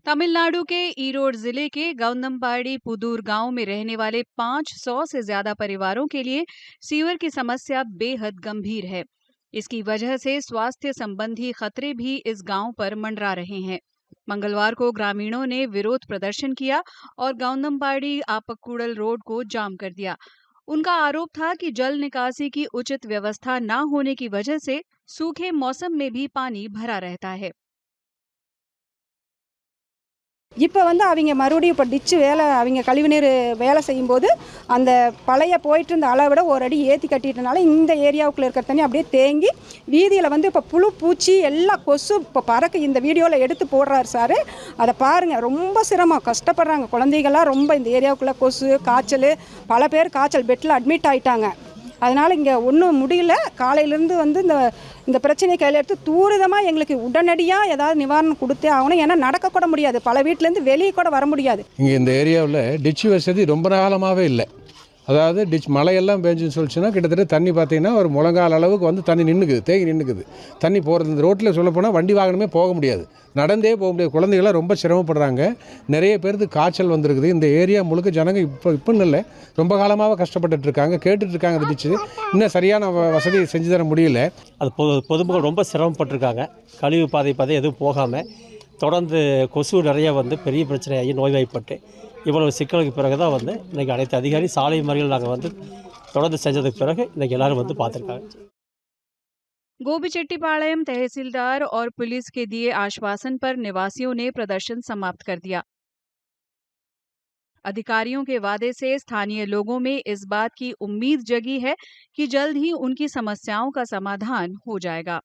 तमिलनाडु के ईरोड जिले के गौंदमपाड़ी पुदूर गांव में रहने वाले 500 से ज्यादा परिवारों के लिए सीवर की समस्या बेहद गंभीर है। इसकी वजह से स्वास्थ्य संबंधी खतरे भी इस गांव पर मंडरा रहे हैं। मंगलवार को ग्रामीणों ने विरोध प्रदर्शन किया और गौंदमपाड़ी आपकूड़ल रोड को जाम कर दिया। उनका आरोप था कि जल निकासी की उचित व्यवस्था न होने की वजह से सूखे मौसम में भी पानी भरा रहता है। இப்போ வந்து அவங்க மறுபடியும் இப்போ டிச்சு வேலை அவங்க கழிவுநீர் வேலை செய்யும்போது அந்த பழைய போயிட்டு இருந்த அளவை விட ஒரு அடி ஏற்றி கட்டிட்டனால இந்த ஏரியாவுக்குள்ளே இருக்கிற தண்ணி அப்படியே தேங்கி வீதியில் வந்து இப்போ புழு பூச்சி எல்லா கொசு இப்போ பறக்க இந்த வீடியோவில் எடுத்து போடுறாரு சார். அதை பாருங்கள், ரொம்ப சிரமம் கஷ்டப்படுறாங்க குழந்தைகள்லாம். ரொம்ப இந்த ஏரியாவுக்குள்ளே கொசு காய்ச்சல், பல பேர் காய்ச்சல் பெட்டில் அட்மிட் ஆகிட்டாங்க. அதனால் இங்கே ஒன்றும் முடியல. காலையிலேருந்து வந்து இந்த பிரச்சனையை கையில் எடுத்து தூரிதமாக எங்களுக்கு உடனடியாக ஏதாவது நிவாரணம் கொடுத்தே ஆகணும். ஏன்னா நடக்கக்கூட முடியாது, பல வீட்டிலேருந்து வெளியே கூட வர முடியாது. இங்கே இந்த ஏரியாவில் டிச்சு வசதி ரொம்ப காலமாகவே இல்லை. அதாவது மழையெல்லாம் பெஞ்சுன்னு சொல்லிச்சுன்னா கிட்டத்தட்ட தண்ணி பார்த்தீங்கன்னா ஒரு முழங்கால் அளவுக்கு வந்து தண்ணி நின்றுக்குது, தேங்கி நின்றுக்குது. தண்ணி போகிறது இந்த ரோட்டில் சொல்லப்போனால் வண்டி வாகனமே போக முடியாது, நடந்தே போக முடியாது. குழந்தைகள்லாம் ரொம்ப சிரமப்படுறாங்க. நிறைய பேருக்கு காய்ச்சல் வந்திருக்குது. இந்த ஏரியா முழுக்க ஜனங்க இப்போன்னு இல்லை, ரொம்ப காலமாக கஷ்டப்பட்டுருக்காங்க, கேட்டுட்ருக்காங்க. அது டிச்சு இன்னும் சரியான வசதி செஞ்சு தர முடியல. அது பொதுமக்கள் ரொம்ப சிரமப்பட்டிருக்காங்க. கழிவு பாதை எதுவும் போகாமல் தொடர்ந்து கொசு நிறைய வந்து பெரிய பிரச்சனையாகி நோய்வாய்ப்பட்டு இவ்வளவு சிக்கலுக்கு பிறகு தான் வந்து இன்றைக்கி அனைத்து அதிகாரி சாலை மறியல் நாங்கள் வந்து தொடர்ந்து செஞ்சதுக்கு பிறகு இன்றைக்கி எல்லோரும் வந்து பார்த்துருக்காங்க। गोबीचेट्टीपाளையம் तहसीलदार और पुलिस के दिए आश्वासन पर निवासियों ने प्रदर्शन समाप्त कर दिया। अधिकारियों के वादे से स्थानीय लोगों में इस बात की उम्मीद जगी है कि जल्द ही उनकी समस्याओं का समाधान हो जाएगा।